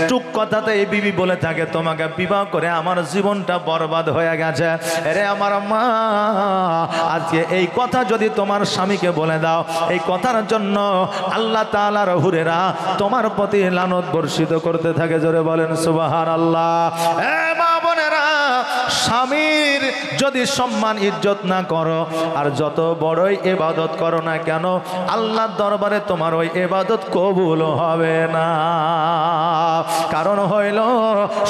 টুক কথাতে এই বিবি বলে থাকে তোমাকে বিবাহ করে আমার জীবনটা বরবাদ হয়ে গেছে। আরে আমার মা, আজকে এই কথা যদি তোমার স্বামীকে বলে দাও, এই কথার জন্য আল্লাহ তাআলার হুরেরা তোমার প্রতি লানত বর্ষিত করতে থাকে। জোরে বলেন সুবহানাল্লাহ। এ মা বোনেরা, স্বামীর যদি সম্মান ইজ্জত না করো আর যত বড়ই ইবাদত করো না কেন, আল্লাহর দরবারে তোমার ওই ইবাদত কবুল হবে না। কারণ হইল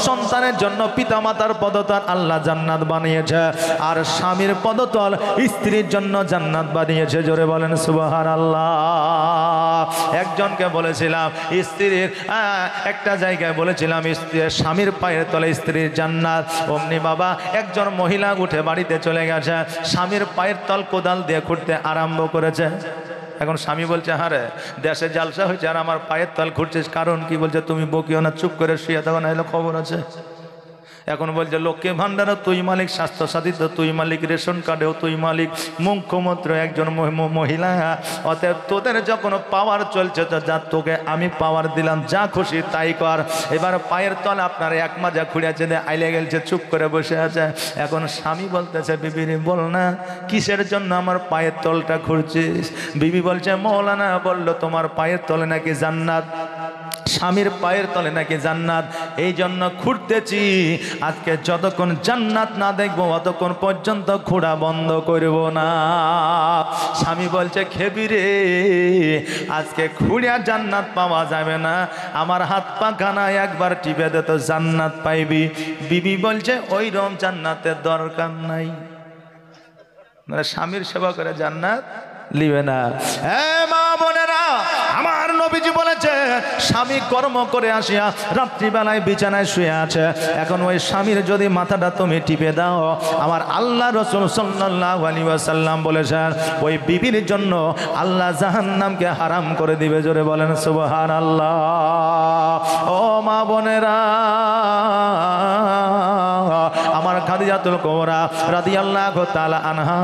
সন্তানের জন্য পিতামাতার পদতল আল্লাহ জান্নাত বানিয়েছে, আর স্বামীর পদতল স্ত্রীর জন্য জান্নাত বানিয়েছে। জোরে বলেন সুবহানাল্লাহ। একজনকে বলেছিলাম স্ত্রীর একটা জায়গায় বলেছিলাম স্বামীর পায়ের তলে স্ত্রীর জান্নাত। অমনি বাবা একজন মহিলা উঠে বাড়িতে চলে গেছে, স্বামীর পায়ের তল কোদাল দিয়ে খুঁড়তে আরম্ভ করেছে। এখন স্বামী বলছে হারে দেশে জালসা হয়েছে আর আমার পায়ের তল খুঁড়ছিস, কারণ কি? বলছে তুমি বকিও না, চুপ করে শুয়ে থাকো, না এলো খবর আছে। এখন বলছে লক্ষ্মী ভান্ডারও তুই মালিক, স্বাস্থ্যসাথীতে তুই মালিক, রেশন কার্ডেও তুই মালিক, মুখ্যমন্ত্রী একজন মহিলা। অতএব তোদের যখন পাওয়ার চলছে তো যা, তোকে আমি পাওয়ার দিলাম, যা খুশি তাই কর। এবার পায়ের তল আপনার এক মাজা খুঁড়িয়েছে, আইলে গেলছে, চুপ করে বসে আছে। এখন স্বামী বলতেছে বিবির বল না কিসের জন্য আমার পায়ের তলটা খুঁড়ছিস? বিবি বলছে মৌলানা বললো তোমার পায়ের তলে নাকি জান্নাত, স্বামীর পায়ের তলে নাকি জান্নাত, এই জন্য খুঁড়তেছি। আজকে যতক্ষণ জান্নাত না দেখবো অতক্ষণ পর্যন্ত খোঁড়া বন্ধ করব না। স্বামী বলছে খেবি রে, আজকে খুঁড়িয়া জান্নাত পাওয়া যাবে না, আমার হাত পা খানা একবার টিপে দে তো জান্নাত পাইবি। বিবি বলছে ওই রকম জান্নাতের দরকার নাই, মানে স্বামীর সেবা করে জান্নাত লিবে না। মা বোনেরা, আমার নবীজি বলেছে স্বামী কর্ম করে আসিয়া রাত্রিবেলায় বিছানায় শুয়ে আছে, এখন ওই স্বামীর যদি মাথাটা তুমি টিপে দাও, আমার আল্লাহ রাসূল সাল্লাল্লাহু আলাইহি ওয়াসাল্লাম বলেছেন ওই বিবির জন্য আল্লাহ জাহান্নামকে হারাম করে দিবে। জোরে বলেন সুবহানাল্লাহ। ও মা বোনেরা, আমার খাদিজাতুল কুবরা রাদিয়াল্লাহু তাআলা আনহা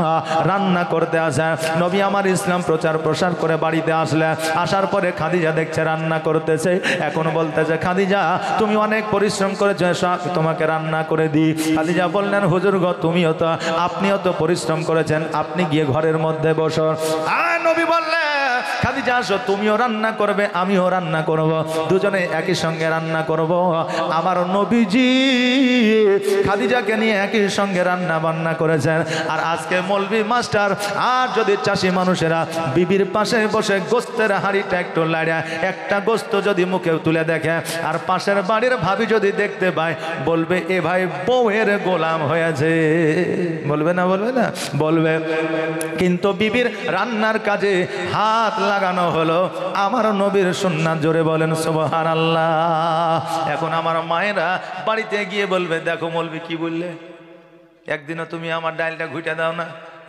রান্না করতে আসে। নবী আমার ইসলাম প্রচার প্রসার করে বাড়িতে আসলে, আসার পরে খাদিজা দেখছে রান্না করতেছে। এখন বলতেছে খাদিজা তুমি অনেক পরিশ্রম করেছো, তোমাকে রান্না করে দিই। খাদিজা বললেন হুজুর গো তুমিও তো, আপনিও তো পরিশ্রম করেছেন, আপনি গিয়ে ঘরের মধ্যে বসো। আর নবী বললেন খাদিজা আসো, তুমিও রান্না করবে আমিও রান্না করব, দুজনে একই সঙ্গে রান্না করব। আমার নবীজি খাদিজাকে নিয়ে একই সঙ্গে রান্না বান্না করেছেন। আর আজকে মৌলভী মাস্টার আর যদি চাষি মানুষেরা বিবির পাশে বসে গোস্তের হাঁড়িটা একটু লাড়া, একটা গোস্ত যদি মুখে তুলে দেখে আর পাশের বাড়ির ভাবি যদি দেখতে পায়, বলবে এ ভাই বউয়ের গোলাম হয়েছে। বলবে না? বলবে না? বলবে। কিন্তু বিবির রান্নার কাজে হাত লাগানো হলো আমার নবীর সুন্নাত। জোরে বলেন সুবহানাল্লাহ। এখন আমার মায়েরা বাড়িতে গিয়ে বলবে দেখো মৌলভী কি বললে, একদিনও তুমি আমার ডালটা ঘুটে দাও না,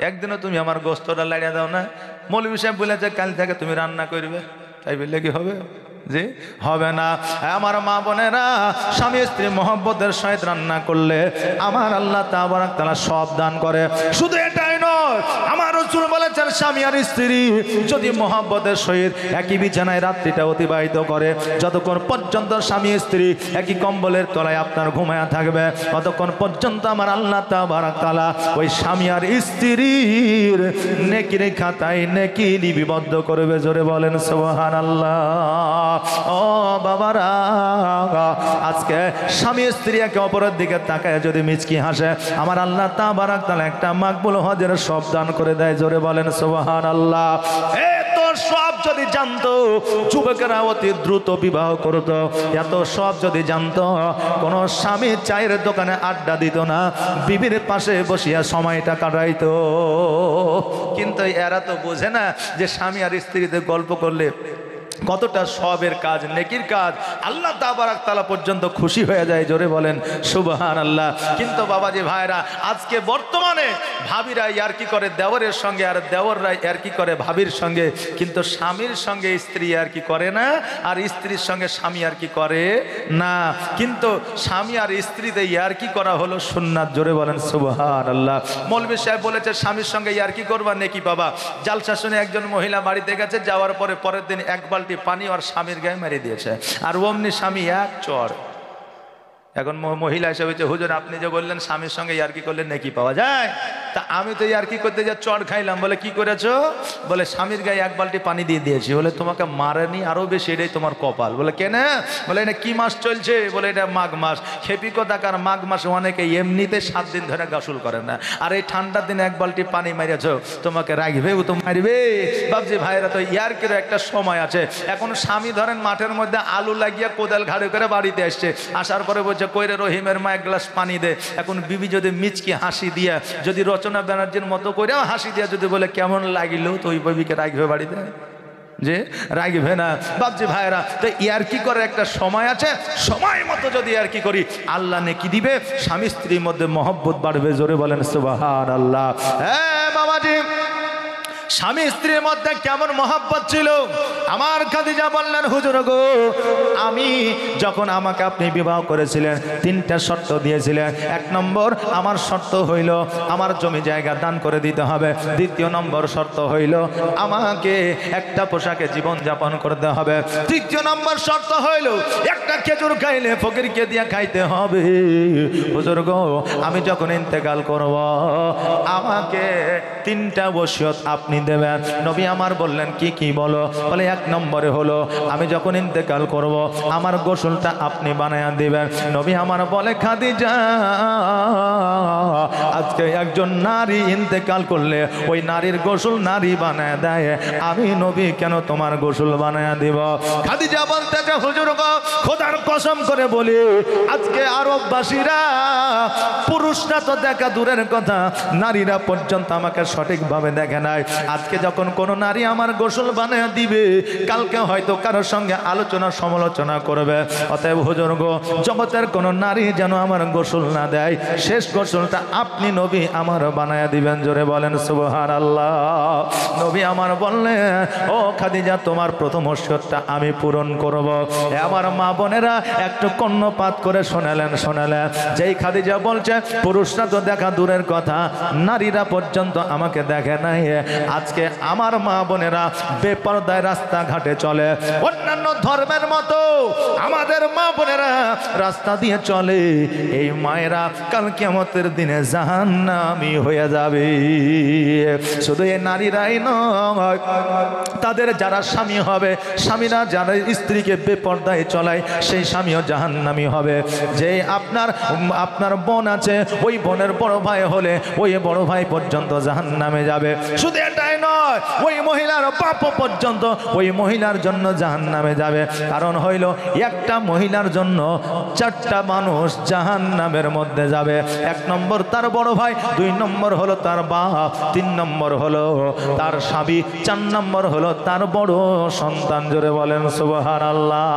একদিনও তুমি আমার গোস্তটা লাড়িয়ে দাও না। মৌলভী সাহেব বলেছে কাল থেকে তুমি রান্না করবে, তাই বললে কি হবে? যে হবে না। আমার মা বোনেরা, স্বামী স্ত্রী মহব্বতের সহিত রান্না করলে আমার আল্লাহ তাবারক তাআলা সব দান করে। শুধু এটাই নয়, আমার রাসূল বলেছেন স্বামী আর স্ত্রী যদি মহব্বতের সহিত একই বিছানায় রাত্রিটা অতিবাহিত করে, যতক্ষণ পর্যন্ত স্বামী স্ত্রী একই কম্বলের তলায় আপনার ঘুমায়া থাকবে, ততক্ষণ পর্যন্ত আমার আল্লাহ তাবারক তাআলা ওই স্বামী আর স্ত্রীর নেকির খাতায় নেকি লিপিবদ্ধ করবে। জোরে বলেন সুবহানাল্লাহ। ও বাবারা, আজকে স্বামী স্ত্রী একে অপরের দিকে তাকায় যদি মিচকি হাসে, আমার আল্লাহ তাবারক তাআলা একটা মাকবুল হজের সব দান করে দেয়। জোরে বলেন সুবহানাল্লাহ। এত সব যদি জানতো যুবকেরা অতি দ্রুত বিবাহ করত, এত সব যদি জানতো কোন স্বামী চায়ের দোকানে আড্ডা দিত না, বিবির পাশে বসিয়া সময়টা কাটাইতো। কিন্তু এরা তো বোঝে না যে স্বামী আর স্ত্রীতে গল্প করলে কতটা সবের কাজ, নেকির কাজ, আল্লাহ তাবারক তাআলা পর্যন্ত খুশি হয়ে যায়। জোরে বলেন সুবহানাল্লাহ। কিন্তু বাবাজি ভাইরা, আজকে বর্তমানে ভাবিরা ইয়ার্কি করে দেওরের সঙ্গে, আর দেওররা ইয়ার্কি করে ভাবির সঙ্গে, কিন্তু স্বামীর সঙ্গে স্ত্রী ইয়ার্কি করে না, আর স্ত্রীর সঙ্গে স্বামী ইয়ার্কি করে না। কিন্তু স্বামী আর স্ত্রীতে ইয়ার্কি করা হলো সুন্নাত। জোরে বলেন সুবহানাল্লাহ। মৌলভী সাহেব বলেছে স্বামীর সঙ্গে ইয়ার্কি করবা নেকি পাবা। জালসা শুনে একজন মহিলা বাড়িতে গেছে, যাওয়ার পরে পরের দিন এক বালতি বালতি পানি ওর স্বামীর গায়ে মেরে দিয়েছে, আর অমনি স্বামী এক চর। এখন মহিলা এসে বলছে, হুজুর আপনি যে বললেন স্বামীর সঙ্গে ইয়ার্কি করলে নেকি পাওয়া যায়, তা আমি তো ইয়ার্কি করতে যা চড় খাইলাম। বলে কি করেছো? বলে স্বামীর গায়ে এক বালতি পানি দিয়ে দিয়েছি। বলে তোমাকে মারেনি আরো বেশি, এটাই তোমার কপাল। বলে কেন? বলে এটা কি মাস চলছে? বলে এটা মাঘ মাস। খেপি কথাকার মাঘ মাসে অনেকে এমনিতে 7 দিন ধরে গোসল করে না, আর এই ঠান্ডার দিনে এক বালতি পানি মারিয়েছো, তোমাকে রাখবে? ও তো মারবে। ভাবছি ভাইরা তো ইয়ার্কির একটা সময় আছে। এখন স্বামী ধরেন মাঠের মধ্যে আলু লাগিয়ে কোদাল ঘাড়ে করে বাড়িতে আসছে, আসার পরে বলছে কইরে রহিমের মা এক গ্লাস পানি দে। এখন বিবি যদি মিচকি হাসি দিয়া, যদি রচনা ব্যানার্জির মতো করে হাসি দিয়া যদি বলে কেমন লাগিল, তো ওই বিবিকে রাখবে বাড়িতে? যে রাখবে না। ভাবছি ভাইরা তো ইয়ার্কি করার একটা সময় আছে, সময় মতো যদি ইয়ার্কি করি আল্লাহ নেকি দিবে, স্বামী স্ত্রীর মধ্যে মহব্বত বাড়বে। জোরে বলেন সুবহানাল্লাহ। হ্যাঁ বাবাজি, স্বামী স্ত্রীর মধ্যে কেমন মহব্বত ছিল। আমার খাদিজা বললেন, হুজুর গো, আমি যখন আমাকে আপনি বিবাহ করেছিলেন 3টা শর্ত দিয়েছিলেন। 1 নম্বর আমার শর্ত হইল আমার জমি জায়গা দান করে দিতে হবে। 2 নম্বর শর্ত হইল আমাকে একটা পোশাকে জীবন যাপন করতে হবে। 3 নম্বর শর্ত হইল একটা খেজুর খাইলে ফকিরকে দিয়ে খাইতে হবে। হুজুর গো, আমি যখন ইন্তেকাল করব আমাকে 3টা ওসিয়ত আপনি দেবেন। নবী আমার বললেন কি কি বলো? বলে 1 নম্বরে হলো আমি যখন ইন্তেকাল করব আমার গোসলটা আপনি বানায়া দিবেন। নবী আমার বলে, খাদিজা আজকে একজন নারী ইন্তেকাল করলে ওই নারীর গোসল নারী বানায় দেয়, আমি নবী কেন তোমার গোসল বানায়া দিব? খাদিজা বলতেছে, হুজুর গো, খোদার কসম করে বলি আজকে আরববাসীরা, পুরুষরা তো দেখা দূরের কথা, নারীরা পর্যন্ত আমাকে সঠিকভাবে দেখে নাই। আজকে যখন কোন নারী আমার গোসল বানিয়ে দিবে, কালকে হয়তো কারোর সঙ্গে আলোচনা সমালোচনা করবে। অতএব হুজুর গো, জগতের কোন নারী যেন আমার গোসল না দেয়, শেষ গোসলটা আপনি নবী আমার বানায়া দিবেন। জোরে বলেন সুবহানাল্লাহ। নবী আমার বললেন, ও খাদিজা, তোমার প্রথম ওসিয়তটা আমি পূরণ করব। আমার মা বোনেরা একটু কর্ণপাত করে শোনালেন। যেই খাদিজা বলছে পুরুষরা তো দেখা দূরের কথা, নারীরা পর্যন্ত আমাকে দেখে নাই, আজকে আমার মা বোনেরা বেপরদায় রাস্তাঘাটে চলে, অন্যান্য ধর্মের মতো আমাদের মা বোনেরা রাস্তা দিয়ে চলে, এই মায়েরা কাল কিয়ামতের দিনে জাহান্নামী হয়ে যাবে। শুধু এই নারীরাই নয়, তাদের যারা স্বামী হবে, স্বামীরা যারা স্ত্রীকে বেপরদায় চলায়, সেই স্বামীও জাহান্নামী হবে। যে আপনার বোন আছে, ওই বোনের বড় ভাই হলে ওই বড় ভাই পর্যন্ত জাহান্নামে যাবে। শুধু এটাই নয়, ওই মহিলার বাপ পর্যন্ত ওই মহিলার জন্য জাহান্নামে যাবে। কারণ হইল একটা মহিলার জন্য 4টা মানুষ জাহান্নামের মধ্যে যাবে। 1 নম্বর তার বড় ভাই, 2 নম্বর হলো তার বাপ, 3 নম্বর হলো তার স্বামী, 4 নম্বর হলো তার বড় সন্তান। জোরে বলেন সুবহানাল্লাহ।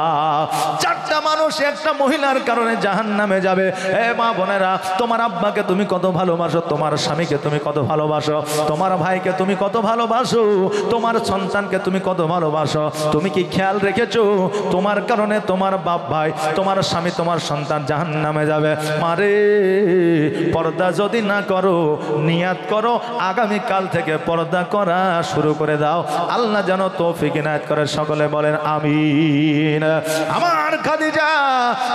4টা মানুষ একটা মহিলার কারণে জাহান্নামে যাবে। এ মা বোনেরা, তোমার আব্বাকে তুমি কত ভালোবাসো, তোমার স্বামীকে তুমি কত ভালোবাসো, তোমার ভাইকে তুমি কত ভালোবাসো, তোমার সন্তানকে তুমি কত ভালোবাসো, তুমি কি খেয়াল রেখেছো? তোমার কারণে তোমার বাপ ভাই, তোমার স্বামী, তোমার সন্তান জাহান্নামে যাবে। মারে, পর্দা যদি না করো, নিয়াত করো আগামী কাল থেকে পর্দা করা শুরু করে দাও। আল্লাহ যেন তৌফিক ইনায়েত করে। সকলে বলেন আমিন। আমার খাদিজা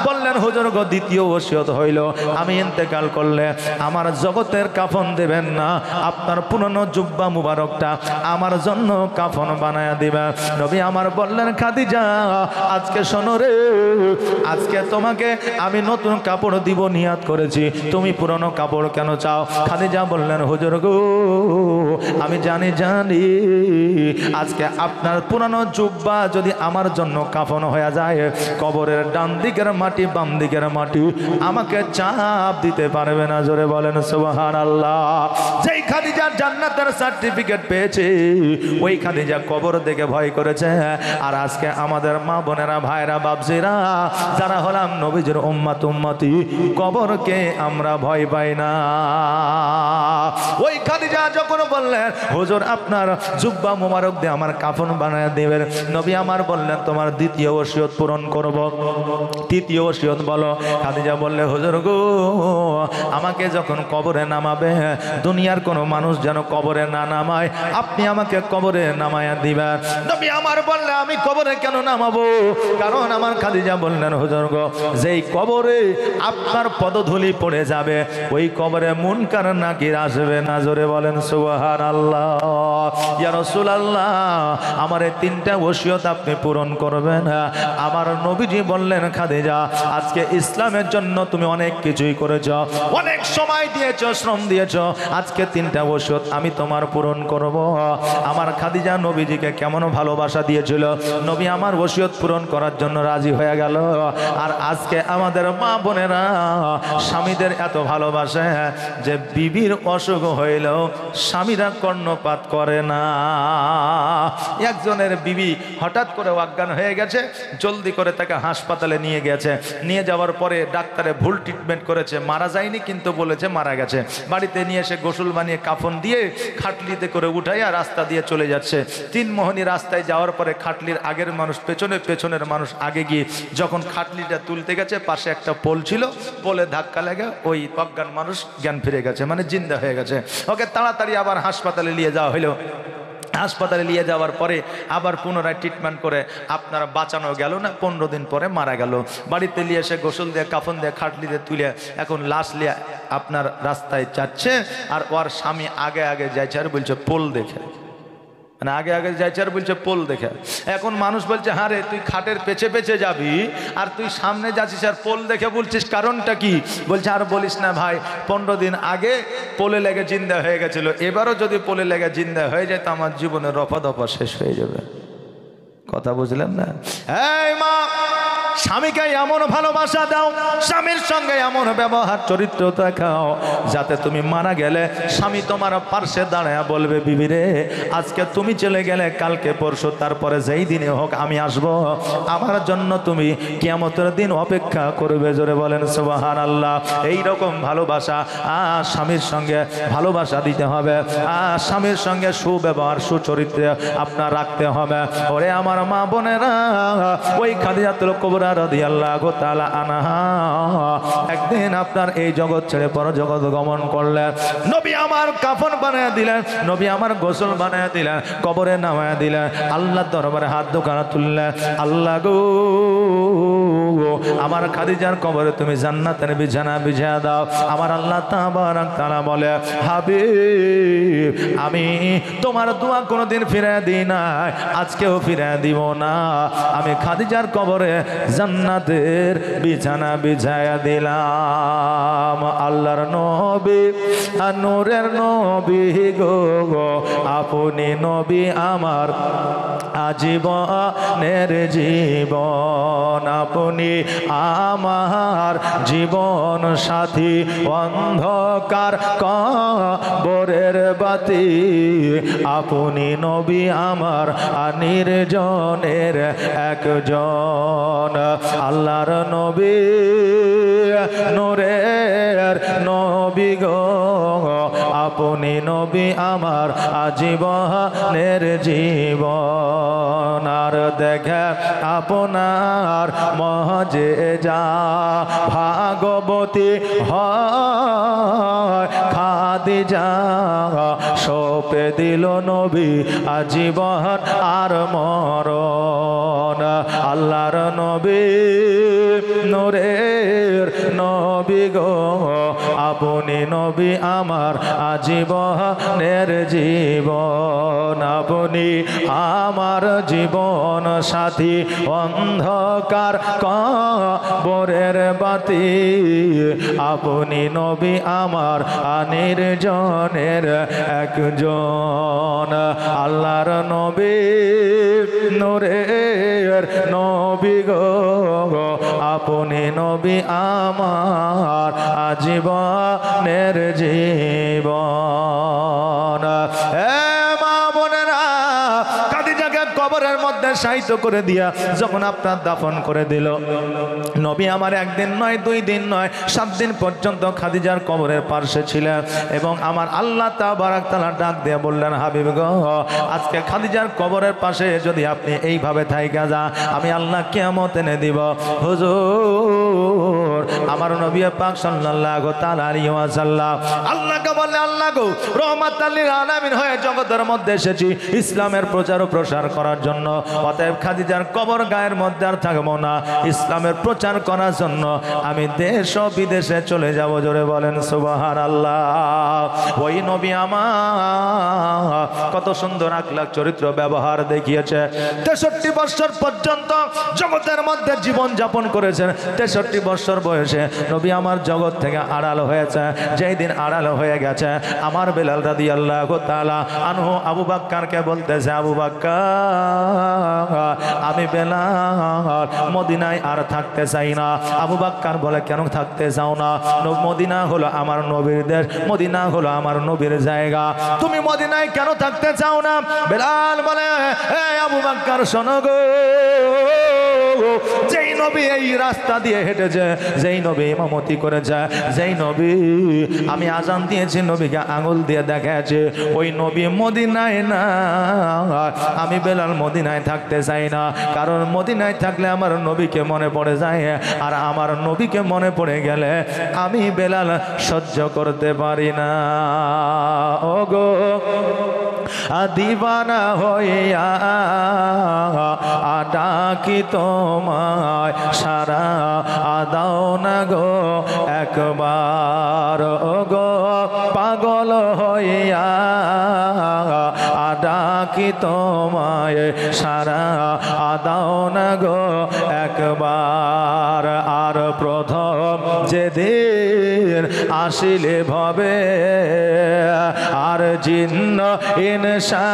বললেন, হুজুর গো, 2য় ওসিয়ত হইল আমি ইন্তেকাল করলে আমার জগতের কাফন দেবেন না, আপনার পুরনো জুব্বা মুবারকটা আমার জন্য কাফন বানায়া দিবেন। নবী আমার বললেন, খাদিজা আজকে শোনো রে, আজকে তোমাকে আমি নতুন কাপড় দিব নিয়াত করেছি, তুমি পুরনো কাপড় কেন চাও? খাদিজা বললেন, হুজুর গো, আমি জানি আজকে আপনার পুরনো জুব্বা যদি আমার জন্য কাফন হয়ে যায়, কবরের ডান দিকের মাটি বাম দিকের মাটি আমাকে চাপ দিতে পারবে না। জোরে বলেন সুবহানাল্লাহ। যেই খাদিজা জান্নাতের সার্টিফিকেট পেয়েছে, ওই খাদিজা কবর দেখে ভয় করেছে। আর আজকে আমাদের মা বোনেরা, ভাইরা, বাপজিরা যারা হলাম নবীজির উম্মতি, কবরকে আমরা ভয় পাই না। ওই খাদিজা যখন বললেন, হুজুর আপনার জুব্বা মোবারক দিয়ে আমার কাফন বানায় দেবেন, নবী আমার বললেন, তোমার 2য় ওসিয়ত পূরণ করব। 3য় ওসিয়ত বলো। খাদিজা বললে, হুজুর গো, আমাকে যখন কবরে নামাবে, দুনিয়ার কোনো মানুষ যেন কবরে না নামায়, আপনি আমাকে কবরে নামায়া দিবেন। নবী নবী আমার বললে আমি কবরে কেন নামাবো? কারণ আমার খাদিজা বললেন হুজুর গো, যেই কবরে আপনার পদধূলি পড়ে যাবে ওই কবরে মুনকার নাকির আসবে না। জোরে বলেন সুবহানাল্লাহ। ইয়া রাসূলুল্লাহ, আমার এই তিনটা ওসিয়ত আপনি পূরণ করবেন। আমার নবীজি বললেন খাদিজা, আজকে ইসলামের জন্য তুমি অনেক কিছুই করেছ, অনেক সময় দিয়েছ, শ্রম দিয়েছ, আজকে তিনটা ওসিয়ত আমি তোমার পূরণ করব। আমার খাদিজা নবীজিকে কেমন ভালোবাসা দিয়েছিল, নবী আমার ওসিয়ত পূরণ করার জন্য রাজি হয়ে গেল। আর আজকে আমাদের মা বোনেরা স্বামীদের এত ভালোবাসে যে বিবির অসুখ হইলেও স্বামীরা কর্ণপাত করে না। একজনের বিবি হঠাৎ করে অজ্ঞান হয়ে গেছে, জলদি করে তাকে হাসপাতালে নিয়ে গেছে। নিয়ে যাওয়ার পরে ডাক্তারে ভুল ট্রিটমেন্ট করেছে, মারা যায়নি কিন্তু বলেছে মারা গেছে। বাড়িতে নিয়ে এসে গোসল বানিয়ে কাফন দিয়ে খাটলিতে করে উঠাইয়া রাস্তা দিয়ে চলে যাচ্ছে। তিনমোহনী রাস্তায় যাওয়ার পরে খাটলির আগের মানুষ পেছনে, পেছনের মানুষ আগে গিয়ে যখন খাটলিটা তুলতে গেছে পাশে একটা পোল ছিল, পোলে ধাক্কা লেগে ওই অজ্ঞান মানুষ জ্ঞান ফিরে গেছে, মানে জিন্দা হয়ে গেছে। ওকে তাড়াতাড়ি আবার হাসপাতালে নিয়ে যাওয়া হলো। হাসপাতালে নিয়ে যাওয়ার পরে আবার পুনরায় ট্রিটমেন্ট করে আপনারা বাঁচানো গেল না, 15 দিন পরে মারা গেল। বাড়িতে নিয়ে এসে গোসল দিয়ে কাফন দিয়ে খাটলিতে তুলে এখন লাশ নিয়ে আপনার রাস্তায় যাচ্ছে। আর ওর স্বামী আগে আগে যাইছে আর বলছে পোল দেখে, মানে আগে আগে যাইছে আর বলছে পোল দেখে। এখন মানুষ বলছে হ্যাঁ রে, তুই খাটের পেছে পেছে যাবি আর তুই সামনে যাচ্ছিস আর পোল দেখে বলছিস, কারণটা কি? বলছে আর বলিস না ভাই, 15 দিন আগে পোলে লেগে জিন্দা হয়ে গেছিল, এবারও যদি পোলে লেগে জিন্দা হয়ে যায় তো আমার জীবনের রফা দফা শেষ হয়ে যাবে। কথা বুঝলেন না? এই মা, স্বামীকে এমন ভালোবাসা দাও, স্বামীর সঙ্গে এমন ব্যবহার চরিত্র দেখাও যাতে তুমি মারা গেলে স্বামী তোমার পার্শ্বে দাঁড়ায় বলবে, বিবি রে আজকে তুমি চলে গেলে কালকে পরশু তারপরে যেই দিনে হোক আমি আসব, আমার জন্য তুমি কিয়ামতের দিন অপেক্ষা করবে। জোরে বলেন সুবহানাল্লাহ। এইরকম ভালোবাসা স্বামীর সঙ্গে ভালোবাসা দিতে হবে, স্বামীর সঙ্গে সুব্যবহার সুচরিত্রে আপনার রাখতে হবে। ওরে আমার মা বোনেরা, ওই খাদিজাতুল কুবরা রাদিয়াল্লাহু তাআলা আনহা একদিন আপনার এই জগৎ ছেড়ে পর জগৎ গমন করলেন। নবী আমার কাফন বানায় দিলেন, নবী আমার গোসল বানায় দিলেন, কবরে নামায় দিলেন, আল্লাহর দরবারে হাত দুখানা তুললেন। আল্লাহ গো, আমার খাদিজার কবরে তুমি জান্নাতের বিছানা বিছিয়ে দাও। আমার আল্লাহ তাবারক তাআলা বলে, হাবিব আমি তোমার দোয়া কোনোদিন ফিরে দিই না, আজকেও ফিরে দিব না। আমি খাদিজার কবরে জান্নাতের বিছানা বিছায়া দিলাম। আল্লাহর নবী নূরের নবী গো, আপনি নবী আমার আজীবনের জীবন, আপনি আমার জীবন সাথী, অন্ধকার কবরের বাতি, আপনি নবী আমার নির্জনের একজন। আল্লাহর নবী নূরের নবী গো, আপনি নবী আমার আজীবনের জীবন। আর দেখে আপনার মজেজা ভাগবতী হয় খাদিজা, সপে দিল নবী আজীবন আর মরণ। আল্লাহর নবী নূরের নবী গো, আপনি নবী আমার আজীবনের জীবন, আপনি আমার জীবন সাথী, অন্ধকার কবরের বাতি, আপনি নবী আমার নির্জনের একজন। আল্লাহর নবী নূরের নবী গো, আপনি নবী আমার আজীবনের জীবন। কবরের মধ্যে সাহিত্য করে দিয়া যখন আপনার দাফন করে দিল, নবী আমার একদিন নয়, 2 দিন নয়, 7 দিন পর্যন্ত খাদিজার কবরের পার্শ্বে ছিলেন। এবং আমার আল্লাহ তাবারক তাআলা ডাক দিয়ে বললেন, হাবিব গো, আজকে খাদিজার কবরের পাশে যদি আপনি এইভাবে থাইকা যা, আমি আল্লাহ কিয়ামত এনে দিব। হুজুর আমার নবী পাক সাল্লাল্লাহু তাআলা আলাইহি ওয়াসাল্লাম আল্লাহকে বলে, আল্লাহ গো, রহমাতাল লিল আলামিন হয়ে জগতের মধ্যে এসেছি ইসলামের প্রচার ও প্রসার করার জন্য। অতএব খাদিজার কবর গায়ের মধ্যে আর থাকবো না, ইসলামের প্রচার করার জন্য আমি দেশ ও বিদেশে চলে যাব। জোরে বলেন সুবহানাল্লাহ। ওই নবী আমার কত সুন্দর আখলাক চরিত্র ব্যবহার দেখিয়েছে। 63 বছর পর্যন্ত জগতের মধ্যে জীবন যাপন করেছেন। 63 বছর বয়সে নবী আমার জগৎ থেকে আড়াল হয়েছে। যেই দিন আড়াল হয়ে গেছে, আমার বেলাল রাদিয়াল্লাহু তাআলা আনহু আবু বকরকে বলতেছে, আবু বকর, আমি বেলাল মদিনায় আর থাকতে চাই না। আবু বকর বলে, কেন থাকতে চাও না? মদিনা হলো আমার নবীর দেশ, মদিনা হলো আমার নবীর জায়গা, তুমি মদিনায় কেন থাকতে চাও না? বেলাল বলে, হে আবু বকর শোনো গো, যেই নবী এই রাস্তা দিয়ে হেঁটেছে, যেই নবী ইমামতি করেছে, যেই নবী আমি আজান দিয়েছি নবীকে আঙুল দিয়ে দেখাচ্ছে, ওই নবী মদিনায় না। আমি বেলাল মদিনায় থাকতে চাই না, কারণ মদিনায় থাকলে আমার নবীকে মনে পড়ে যায়, আর আমার নবীকে মনে পড়ে গেলে আমি বেলাল সহ্য করতে পারি না। ও গো দিবানা হইয়া ডাকি তোমায়, সারা দাও না গো একবার। ও গো পাগল হইয়া ডাকি তোমায়, সারা দাও না গো একবার। আর প্রথম যেদিন আসিলে ভবে, আর জিন্ন ইনসা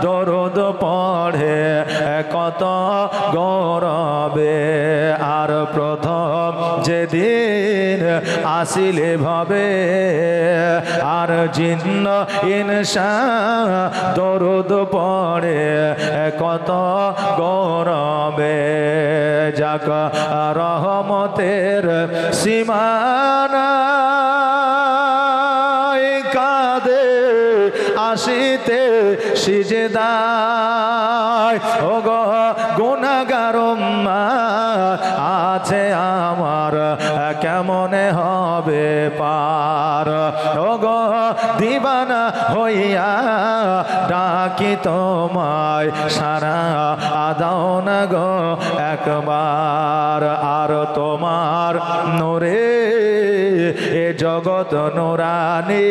দরুদ পড়ে কত গৌরবে। আর প্রথম যেদিন আসিলে ভবে, আর জিন্ন ইনসা দরুদ পড়ে কত গৌরবে। যাক রহমতের সীমানা কাঁদে আসিতে সিজদায়, ও গো গুনাহগার আছে আমার, কেমনে হবে পার? ও গো দিবানা হইয়া ডাকি তোমায়, সারা দাও না গো একবার। আর তোমার নূরে এ জগৎ নূরানি,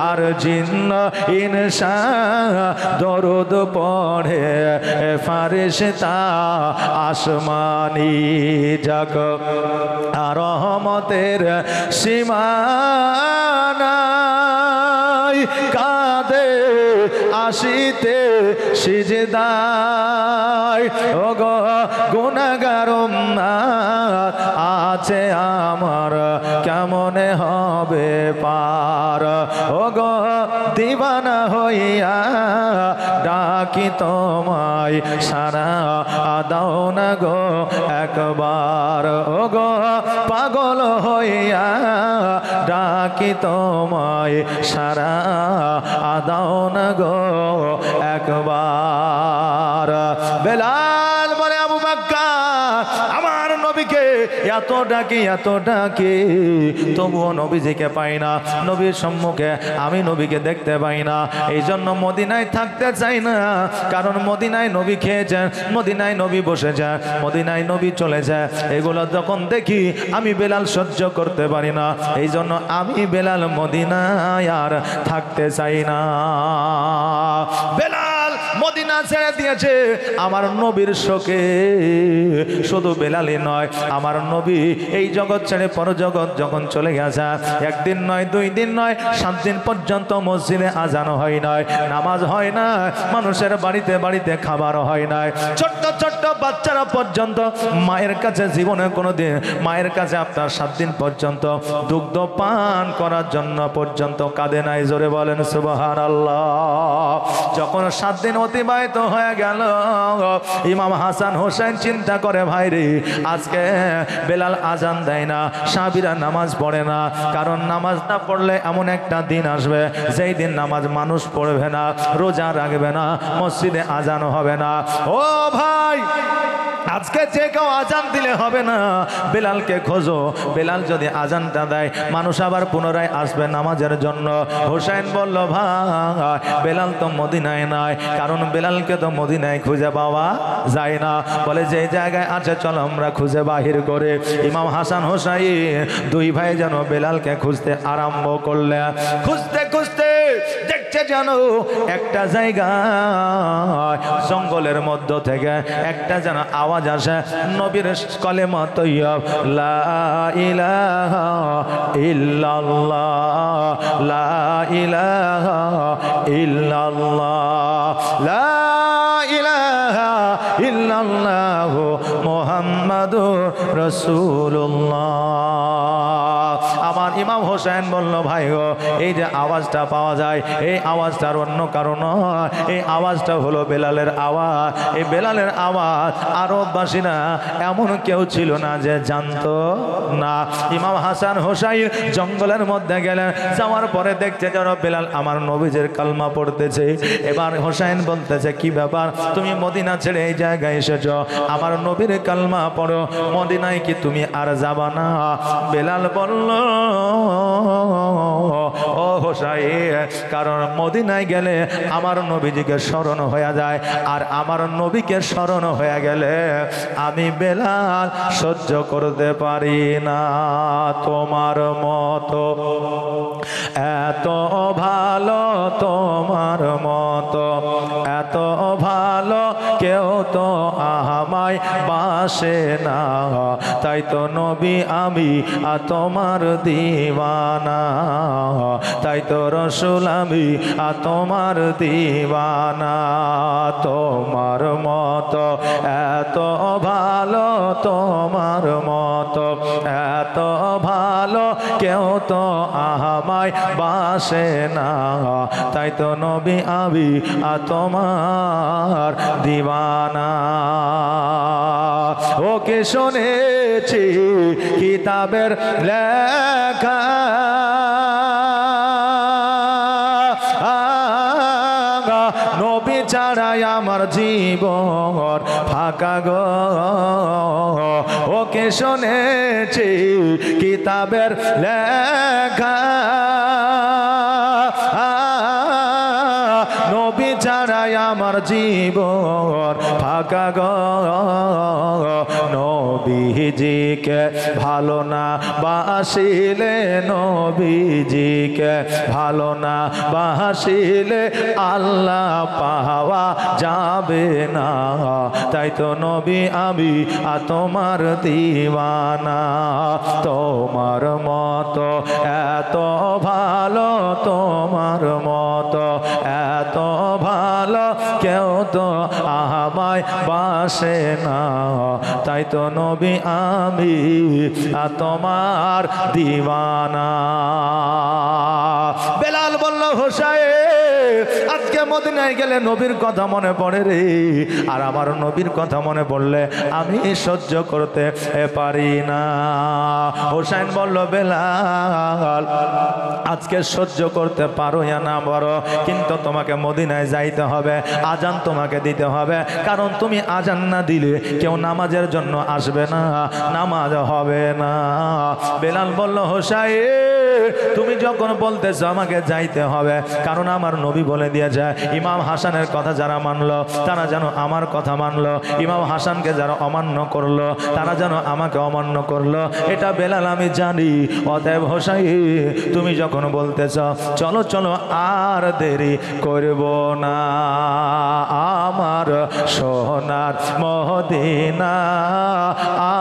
আর জিন্ন ইনসা দরুদ পড়ে ফারিস্তা আসমানি। যাক রহমতের সীমানা কাঁদে আসিতে সিজদায়, ও গো গুনাহগার আছে আমার, কেমনে হবে পার? ও গো দিবানা হইয়া ডাকি তোমায়, সারা দাও না গো একবার। ও গো পাগল হইয়া ডাকি তোমায়, সারা দাও না গো একবার। বেলাল বলে, আবু বকর, আমার নবীকে এত ডাকি তবুও নবীজিকে পাই না, নবীর সম্মুখে আমি নবীকে দেখতে পাই না। এই জন্য মদিনায় থাকতে চাই না, কারণ মদিনায় নবী খেয়েছেন, মদিনায় নবী বসেছেন, মদিনায় নবী চলেছে, এগুলো যখন দেখি আমি বেলাল সহ্য করতে পারি না। এই জন্য আমি বেলাল মদিনায় আর থাকতে চাই না। বেলাল মদিনা ছেড়ে দিয়েছে আমার নবীর শোকে। শুধু বেলালই নয়, আমার নবী এই জগৎ ছেড়ে পরজগৎ যখন চলে গেছে, একদিন নয়, 2 দিন নয়, 7 দিন পর্যন্ত মসজিদে আজান হয় নাই, নামাজ হয় না, মানুষের বাড়িতে বাড়িতে খাবার হয় নাই। ছোট্ট ছোট্ট বাচ্চারা পর্যন্ত মায়ের কাছে জীবনে কোনোদিন মায়ের কাছে আপনার 7 দিন পর্যন্ত দুগ্ধ পান করার জন্য পর্যন্ত কাঁদে নাই। জোরে বলেন সুবহানাল্লাহ। যখন 7 দিন অতিবাহিত হয়ে গেল, ইমাম হাসান হোসেন চিন্তা করে, ভাই রে, আজকে বেলাল আজান দেয় না, সাহাবীরা নামাজ পড়ে না, কারণ নামাজ না পড়লে এমন একটা দিন আসবে যেই দিন নামাজ মানুষ পড়বে না, রোজা রাখবে না, মসজিদে আজান হবে না। ও ভাই, আজকে যে কেউ আজান দিলে হবে না, বেলালকে খোঁজো। বেলাল যদি আজানটা দেয় মানুষ আবার পুনরায় আসবে নামাজের জন্য। হুসাইন বলল ভাই বেলাল তো মদিনায় নাই, কারণ বেলালকে তো মদিনায় খুঁজে পাওয়া যায় না। বলে যে জায়গায় আছে চলো আমরা খুঁজে বাহির করে। ইমাম হাসান হুসাইন দুই ভাই যেন বেলালকে খুঁজতে আরম্ভ করলে। খুঁজতে খুঁজতে দেখছে যেন একটা জায়গা জঙ্গলের মধ্য থেকে একটা যেন আওয়াজ আসে, নবীর কলেমা তৈয়ব, লা ইলাহা ইল্লাল্লাহ, লা ইলাহা ইল্লাল্লাহ, লা ইলাহা ইল্লাল্লাহ মুহাম্মাদুর রাসূলুল্লাহ। আমার ইমাম হোসেন বলল ভাই গো, এই যে আওয়াজটা পাওয়া যায় এই আওয়াজটার অন্য কারণ নয়, এই আওয়াজটা হলো বেলালের আওয়াজ। এই বেলালের আওয়াজ আরববাসীরা এমন কেউ ছিল না যে জানতো না। ইমাম হাসান হোসাইন জঙ্গলের মধ্যে গেলেন, যাওয়ার পরে দেখছে যেন বেলাল আমার নবীজের কালমা পড়তেছে। এবার হোসাইন বলতেছে কি ব্যাপার, তুমি মদিনা ছেড়ে এই জায়গায় এসেছ, আমার নবীর কালমা পড়ো, মদিনায় কি তুমি আর যাবা না? বেলাল বলল ও হোসাইন, কারণ মদিনায় গেলে আমার নবীজিকে স্মরণ হয়ে যায়, আর আমার নবীকে স্মরণ হয়ে গেলে আমি বেলাল সহ্য করতে পারি না। তোমার মতো এত ভালো, তোমার মতো এত ভালো কেউ তো আমায় বাসে না, তাই তো নবী আমি তোমার দিওয়ানা, তাই তো রসুল আমি তোমার দিওয়ানা। তোমার মতো এত ভালো, তোমার মতো এত ভালো কেউ তো আমায় বাসে না, তাই তো নবী আমি তোমার দিওয়ানা। ওকে শুনেছি কিতাবের লেখা, নবী ছাড়াই আমার জীবন ফাঁকা গো। ওকে শুনেছি কিতাবের লেখা, নবী ছাড়াই আমার জীবন ফাঁকা গো। নবীজিকে ভালো না বাসিলে, নবীজিকে ভালো না বাসিলে আল্লাহ পাওয়া যাবে না, তাই তো নবী আমি তোমার দিওয়ানা। তোমার মতো এত ভালো, তোমার মতো এত ভালো কেউ তো আমায় বাসে না, তাই তো নবী আমি তোমার দিওয়ানা। বেলাল বলল হোসাইন, আজকে মদিনায় গেলে নবীর কথা মনে পড়ে রে, আর আমার নবীর কথা মনে পড়লে আমি সহ্য করতে পারি না। হোসাইন বলল বেলাল, আজকে সহ্য করতে পারো না না পারো, কিন্তু তোমাকে মদিনায় যাইতে হবে, আজান তোমাকে দিতে হবে, কারণ তুমি আজান না দিলে কেউ নামাজের জন্য আসবে না, নামাজ হবে না। বেলাল বলল হোসাইন, তুমি যখন বলতেছো আমাকে যাইতে হবে, কারণ আমার নবী বলে দিয়েছে ইমাম হাসানের কথা যারা মানলো তারা যেন আমার কথা মানলো, ইমাম হাসানকে যারা অমান্য করলো তারা যেন আমাকে অমান্য করলো, এটা বেলাল আমি জানি। অতএব হোসাইন তুমি যখন বলতেছ চলো চলো আর দেরি করব না, আমার সোনার মদিনা,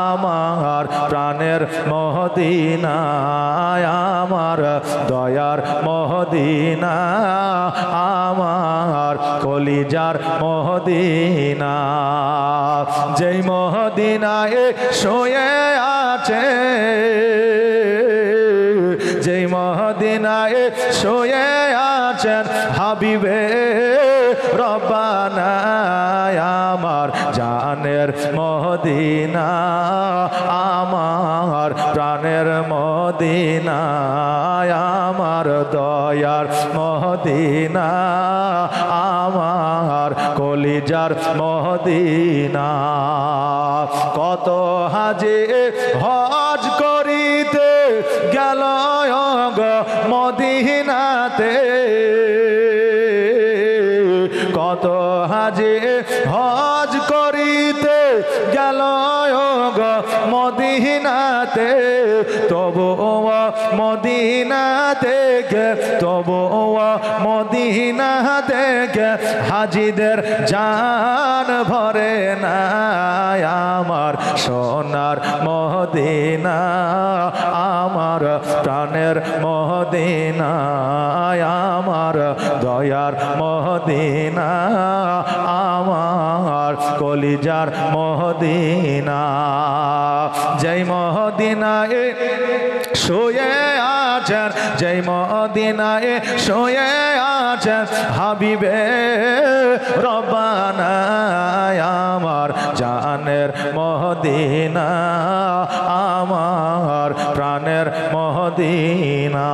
আমার প্রাণের মদিনা, আমার দয়ার মদিনা, আমার কলিজার মদিনা, যেই মদিনায় শুয়ে আছে, যেই মদিনায় শুয়ে আছেন হাবিবে রব্বানা, আমার জানের মদিনা, আমার প্রাণের মদিনা, আমার দয়ার মদিনা, আমার কলিজার মদিনা। হাজি হজ করিতে গেল গো মদিনাতে, কত হাজি হজ করিতে গেল গো মদিনাতে, তবু মদিনা থেকে, তবু মদিনা থেকে হাজিদের জান ভরে না। আমার সোনার মদিনা, আমার প্রাণের মদিনা, আমার দয়ার মদিনা, আমার কলিজার মদিনা। যেই মদিনায় শুয়ে আছেন, যেই মদিনায় শুয়ে আছেন হাবিবে রব্বানা, আমার জানের মদিনা, আমার প্রাণের মদিনা।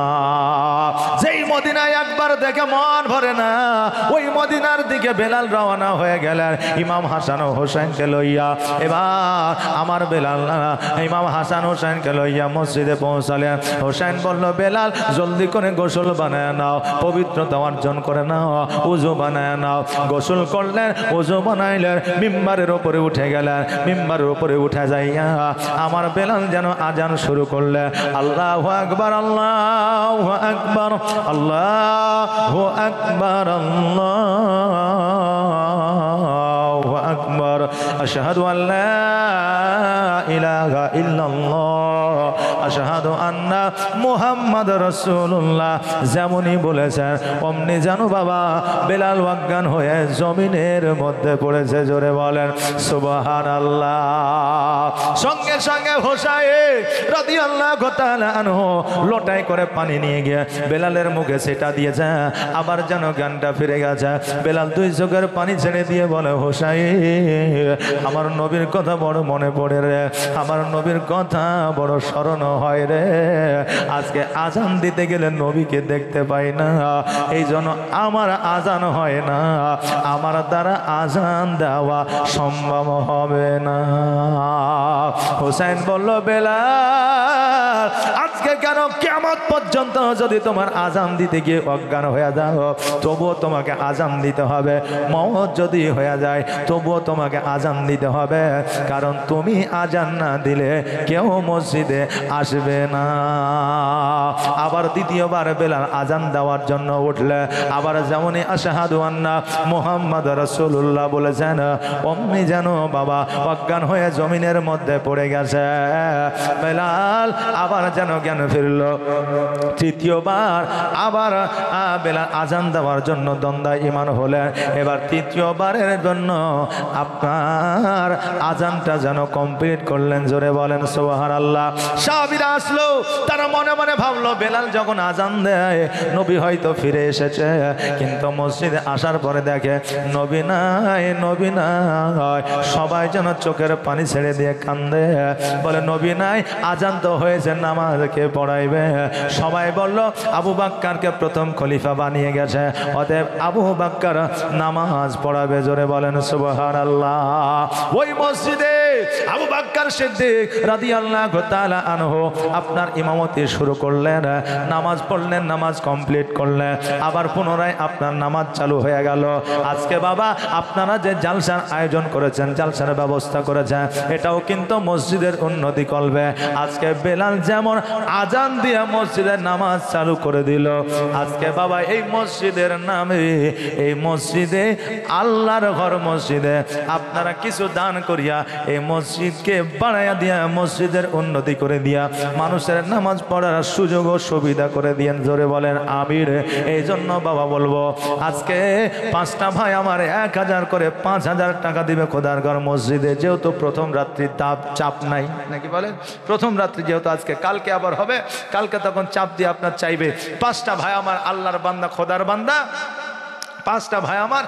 যেই মদিনায় একবার দেখে মন ভরে না, ওই মদিনার দিকে বেলাল রওনা হয়ে গেলেন ইমাম হাসান ও হোসেনকে লইয়া। এবার আমার বেলাল ইমাম হাসান হোসেনকে লইয়া মসজিদে পৌঁছালেন। হোসেন বলল, বেলাল জলদি করে গোসল বানায় নাও, পবিত্রতা অর্জন করে নাও, উজু বানায় নাও। গোসল করলেন, উজু বানাইলেন, মিম্বারের উপরে উঠে গেলেন। মিম্বারের উপরে উঠে যাইয়া আমার বেলাল যেন আজান শুরু করলেন, আল্লাহু আকবার, আল্লাহু আকবার, আল্লাহু আকবার, আল্লাহু আকবার, আশহাদু আল্লা ইলাহা ইল্লাল্লাহ, আশহাদু আন্না মুহাম্মাদ রাসূলুল্লাহ। যেমনই বলেছেন অমনি জানো বাবা বেলাল অজ্ঞান হয়ে জমিনের মধ্যে পড়েছে। জোরে বলেন সুবহানাল্লাহ। সঙ্গে সঙ্গে হোসাইন রাদিয়াল্লাহু তাআলা আনহু লোটায় করে পানি নিয়ে গিয়ে বেলালের মুখে সেটা দিয়েছে, আবার যেন জ্ঞানটা ফিরে গেছে। বেলাল দুই চোখের পানি ছেড়ে দিয়ে বলে, হোসাইন আমার নবীর কথা বড় মনে পড়ে রে, আমার নবীর কথা বড় স্মরণ হয় রে। আজকে আজান দিতে গেলে নবীকে দেখতে পাই না, এই জন্য আমার আজান হয় না, আমার দ্বারা আজান দেওয়া সম্ভব হবে না। হোসেন বলল, বেলাল আজকে কেন কিয়ামত পর্যন্ত যদি তোমার আজান দিতে গিয়ে অজ্ঞান হয়ে যাও, তবুও তোমাকে আজান দিতে হবে। মওত যদি হয়ে যায় তবুও তোমাকে আজান দিতে হবে, কারণ তুমি আজান না দিলে কেউ মসজিদে আসবে না। আবার দ্বিতীয়বার বেলাল আজান দেওয়ার জন্য উঠলে, আবার যেমনই আশহাদু আন্না মুহাম্মাদ রাসূলুল্লাহ বলেছেন অমনি যেন বাবা অজ্ঞান হয়ে জমিনের মধ্যে পড়ে গেছে। বেলাল আবার যেন জ্ঞান ফিরল। তৃতীয়বার আবার বেলাল আজান দেওয়ার জন্য দণ্ডায়মান হলেন। এবার তৃতীয়বারের জন্য আপনার আজানটা যেন কমপ্লিট করলেন। জোরে বলেন সুবহানাল্লাহ। সাহাবীরা আসলো, তারা মনে মনে ভাবলো বেলাল যখন আজান দেয় নবী হয়তো ফিরে এসেছে, কিন্তু মসজিদে আসার পরে দেখে নবী নাই, নবী নাই। সবাই যেন চোখের পানি ছেড়ে দিয়ে কান্দে, বলে নবী নাই, আজান তো হয়েছে, নামাজকে পড়াইবে। সবাই বলল আবু বাক্কারকে প্রথম খলিফা বানিয়ে গেছে, অতএব আবু বাক্কার নামাজ পড়াবে। জোরে বলেন সুবহানাল্লাহ। ওই মসজিদে আবু বাক্কার সিদ্দিক রাদিয়াল্লাহু তাআলা আনহু আপনার ইমামতি শুরু করলেন, নামাজ পড়লেন, নামাজ কমপ্লিট করলেন, আবার পুনরায় আপনার নামাজ চালু হয়ে গেল। আজকে বাবা আপনারা যে জালসার আয়োজন করেছেন, জালসার ব্যবস্থা করেছেন, এটাও কিন্তু মসজিদের উন্নতি করবে। আজকে বেলাল যেমন আজান দিয়ে মসজিদের নামাজ চালু করে দিল, আজকে বাবা এই মসজিদের নামে, এই মসজিদে আল্লাহর ঘর মসজিদে আপনারা কিছু দান করিয়া এই মসজিদকে বাড়াইয়া দিয়া, মসজিদের উন্নতি করে দিয়া, মানুষের নামাজ পড়ার সুযোগ ও সুবিধা করে দিয়েন। জোরে বলেন আমির। এই জন্য বাবা বলবো আজকে পাঁচটা ভাই আমার 1000 করে 5000 টাকা দিবে খোদার ঘর মসজিদে, যেহেতু প্রথম রাত্রির চাপ নাই, নাকি বলেন? প্রথম রাত্রি যেহেতু আজকে, কালকে আবার হবে, কালকে তখন চাপ দিয়ে আপনার চাইবে। 5টা ভাই আমার আল্লাহর বান্দা, খোদার বান্দা 5টা ভাই আমার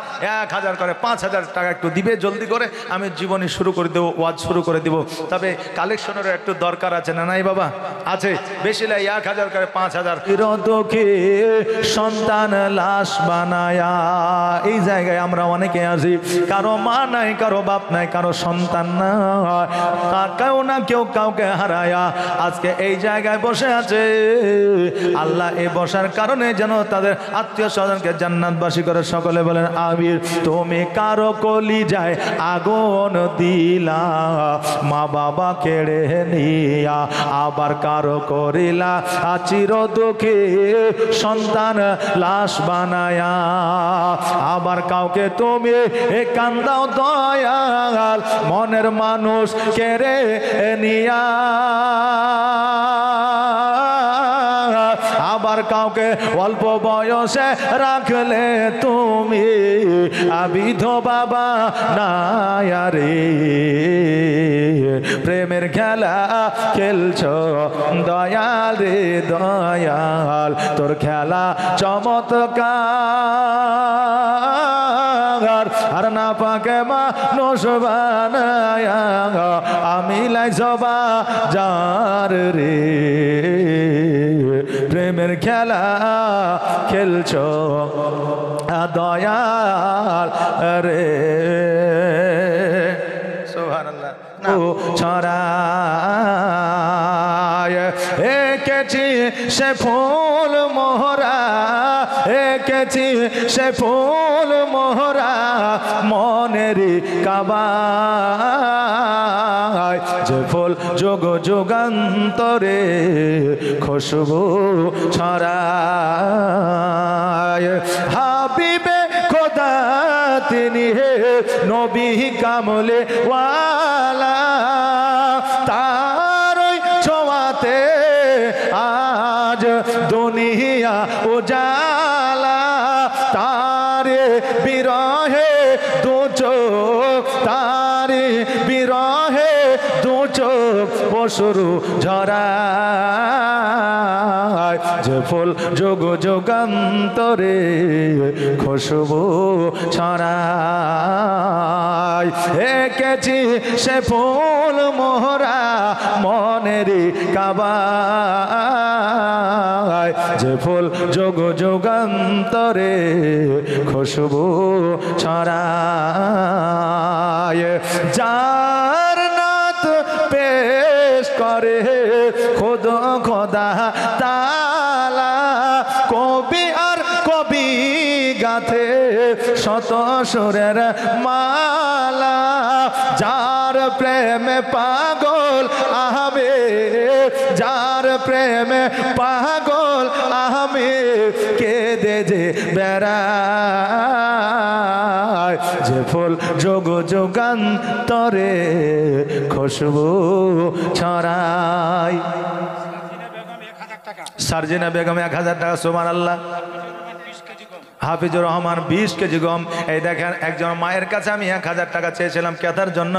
1000 করে 5000 টাকা একটু দিবে জলদি করে, আমি জীবনী শুরু করে দেবো, ওয়াজ শুরু করে দিব। তবে কালেকশনেরও একটু দরকার আছে না নাই বাবা? আছে, বেশি লাই 1000 করে 5000। দুঃখে সন্তান লাশ বানায়া, এই জায়গায় আমরা অনেকে আছি, কারো মা নাই, কারো বাপ নাই, কারো সন্তান নাই, কেউ না কেউ কাউকে হারায়া আজকে এই জায়গায় বসে আছে। আল্লাহ এই বসার কারণে যেন তাদের আত্মীয় স্বজনকে জান্নাতবাসী করে। সকলে বলেন আমির। তুমি কারো কলিজায় আগুন দিলা, মা বাবা কেড়ে নিয়া, আবার কারো করিলা চির দুঃখী সন্তান লাশ বানায়া, আবার কাউকে তুমি কান্দাও দয়াল মনের মানুষ কেড়ে নিয়া, আবার কাউকে অল্প বয়সে রাখলে তুমি বিধবা বানায়া রে। প্রেমের খেলা খেলছো দয়াল রে দয়াল, তোর খেলা চমৎকার, আর না পাকে মানুষ বানায়া আমি লাই সবা যার রে। প্রেমের খেলা খেলছো দয়াল রে। সুবহানাল্লাহ। ছড়ায় এঁকেছি সে ফুল মোহরা, এঁকেছি সে ফুল মোহরা মনেরই কাবায়, যে ফুল যোগ যুগান্তরে খুশবু ছড়ায়। হাবিবে খোদা তিনি হে নবী কামলে ওয়ালা, তারই ছোঁয়াতে আজ দুনিয়া উজালা, তারে বিরহে দু চোখ, তারে বিরহে দু চোখ পশুরু ঝরায়, যে ফুল যোগ যুগান্তরে খুশবু ছড়ায়। এঁকেছি সে ফুল মোহরা মনেরই কাবায়, যে ফুল যোগ যুগান্তরে খুশবু ছড়ায়। যার নাত পেশ করে খুদ খোদা তালা, কবি আর কবি গাথে শত সুরের মালা, যার প্রেমে পাগল আহমে, যার প্রেমে পাগল আহমে কেঁদে যে বেড়ায়, যে ফুল যোগ যুগান্তরে খুশবু ছড়ায়। সার্জিনা বেগম 1000 টাকা। সুবহানাল্লাহ। হাফিজুর রহমান 20 কেজি গম। এই দেখেন একজন মায়ের কাছে আমি 1000 টাকা চেয়েছিলাম কেতার জন্য,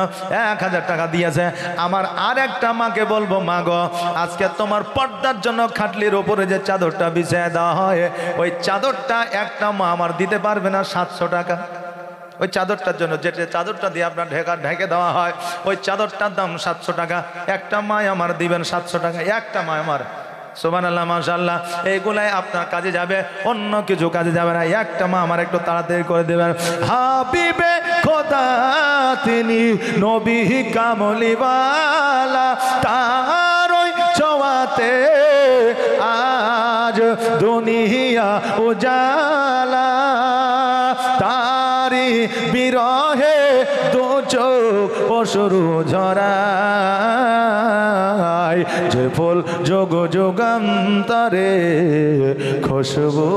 1000 টাকা দিয়েছে। আমার আর একটা মাকে বলবো, মা গো আজকে তোমার পর্দার জন্য খাটলির ওপরে যে চাদরটা বিছিয়ে দেওয়া হয়, ওই চাদরটা একটা মা আমার দিতে পারবে না 700 টাকা। ওই চাদরটার জন্য যেটা চাদরটা দিয়ে আপনার ঢেকে দেওয়া হয়, ওই চাদরটার দাম 700 টাকা। একটা মায় আমার দিবেন 700 টাকা, একটা মায় আমার। সুবহানাল্লাহ, মাশাআল্লাহ। এইগুলাই আপনার কাজে যাবে, অন্য কিছু কাজে যাবে না। একটা মা আমার একটু তাড়াতাড়ি করে দেবেন। হাবিবে খোদা তিনি নবী কামলিওয়ালা, তারই ছোঁয়াতে আজ দুনিয়া উজালা, তারি বিরহে দু চোখ পশুরু ঝরায়, যে ফুল যোগ যুগান্তরে খুশবু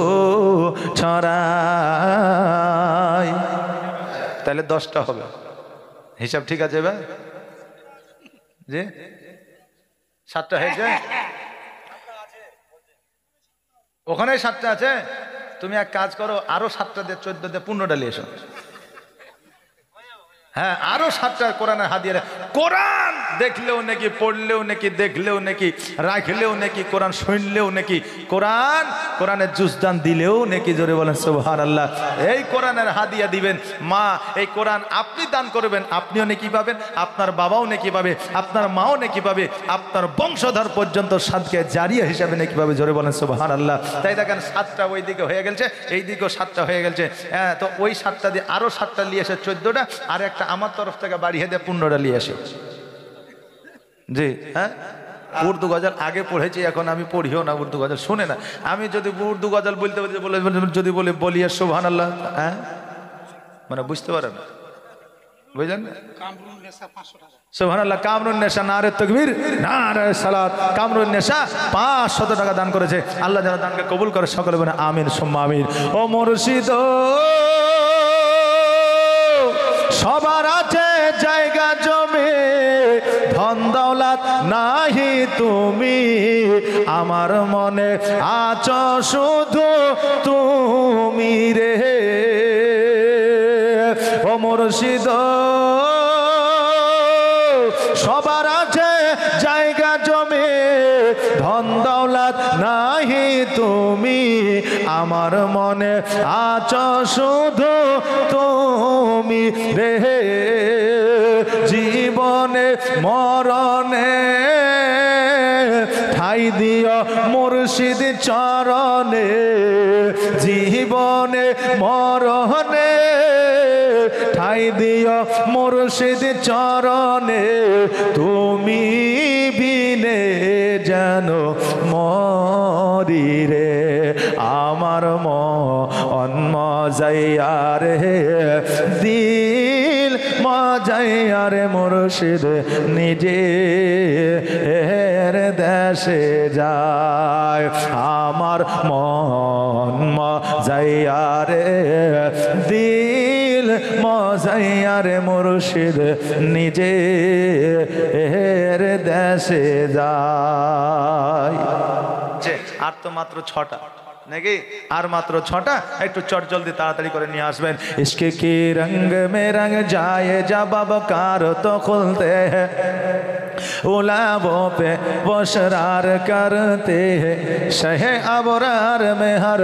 ছড়ায়। তাহলে 10টা হবে, হিসাব ঠিক আছে ভাই? জি 7টা হয়েছে, ওখানে 7টা আছে। তুমি এক কাজ করো, আরো 7টা দিয়ে 14 দিয়ে 15টা নিয়ে এসো। হ্যাঁ, আরো 7টা কোরআনের হাদিয়া। কোরআন দেখলেও নাকি, পড়লেও নাকি, দেখলেও নাকি, রাখলেও নাকি, কোরআন শুনলেও নাকি, কোরআনের জুসদান দিলেও নাকি। জোরে বলেন সুবহানাল্লাহ। এই কোরআনের হাদিয়া দিবেন মা, এই কোরআন আপনি দান করবেন, আপনিও নাকি পাবেন, আপনার বাবাও নাকি পাবে, আপনার মাও নাকি পাবে, আপনার বংশধর পর্যন্ত সাদকে জারিয়া হিসাবে নাকি পাবে। জোরে বলেন সুবহানাল্লাহ। তাই দেখেন 7টা ওই দিকে হয়ে গেছে, এই দিকেও 7টা হয়ে গেছে। হ্যাঁ, তো ওই 7টা দিয়ে আরো 7টা নিয়ে এসে 14টা, আর একটা আমার তরফ থেকে বাড়িয়ে দিয়ে 15টা নিয়ে আসে। জি হ্যাঁ, উর্দু গজল আগে পড়েছি, এখন আমি পড়িও না উর্দু গজল, শুনে না। আমি যদি উর্দু গজল বলতে যদি বলি সুবহানাল্লাহ, হ্যাঁ মানে বুঝতে পারেন, বুঝলেন? সুবহানাল্লাহ। কামরুন নেশা, নারে তাকবীর, নারে সালাত। কামরুন নেশা 500 টাকা দান করেছে। আল্লাহ যেন দানকে কবুল করে, সকলে বলে আমিন সুম্মা আমিন। ও মুর্শিদ, সবার আছে জায়গা জমি, ধন দৌলত নাহি তুমি, আমার মনে আছো শুধু তুমি রে। ও মুর্শিদ, সবার আছে জায়গা জমি, ধন দৌলত নাহি তুমি, আমার মনে আছো শুধু তুমি রে। জীবনে মরণে ঠাই দিও মুর্শিদ চরণে, জীবনে মরণে ঠাই দিও মুর্শিদ চরণে, তুমি বিনে যেন মরি রে। আমার মন মজাইয়া রে, দিল মজাইয়া রে, মুর্শিদ নিজে এর দেশে যায়। আমার মন মজাইয়া রে, দিল মজাইয়া রে, মুর্শিদ নিজে এর দেশে যায়। আর তো মাত্র 6টা নাকি, আর মাত্র 6টা, একটু চট জলদি তাড়াতাড়ি করে নিয়ে আসবেন। ইশকে কি রंग में रंग जाए जब कार तो खुलते हैं, उलाबों पे वो शरार करते हैं, शहे अबरार में हर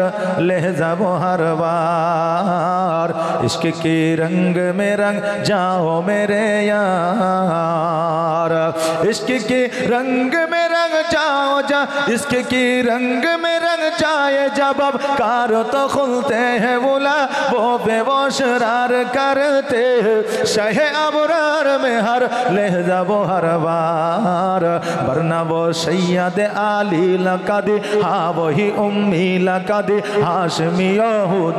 लहजा वो हर बार। इश्क की रंग में रंग जाओ मेरे यार, इश्क की रंग में रंग जाओ जा, इश्क की रंग में रंग जाए जब कार तो खुलते हैं, बोला वो बेवशरार करते हैं, शहे अबरार में हर लहजा वो हर बार। वरना वो सैयद आली लकदी, हाँ वही उम्मी लकदी, हाशमी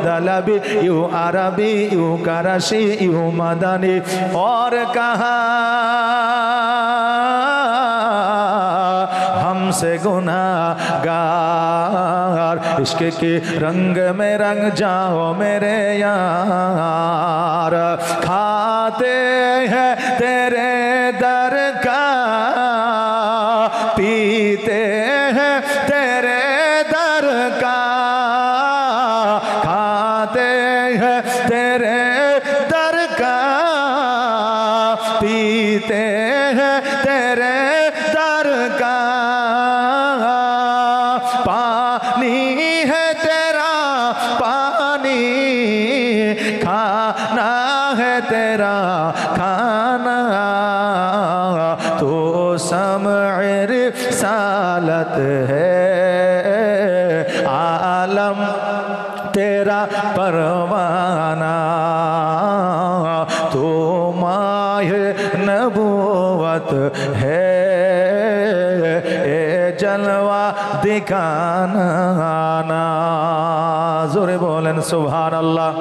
दलबी, यू अरबी यू करशी यू मदनी। और कहा हमसे गुनाहगार, इश्क के रंग में रंग जाओ मेरे यार। खाते हैं तेरे दर का, पीते हैं तेरे दर का, खाते हैं तेरे दर का, पीते हैं तेरे दर का। पानी है तेरा पानी, खाना है तेरा खाना, तो समए रिसालत है, आलम तेरा परवाना, तो माहे नबूवत है, जलवा दिखाना। जोरे बोलें सुभान अल्लाह।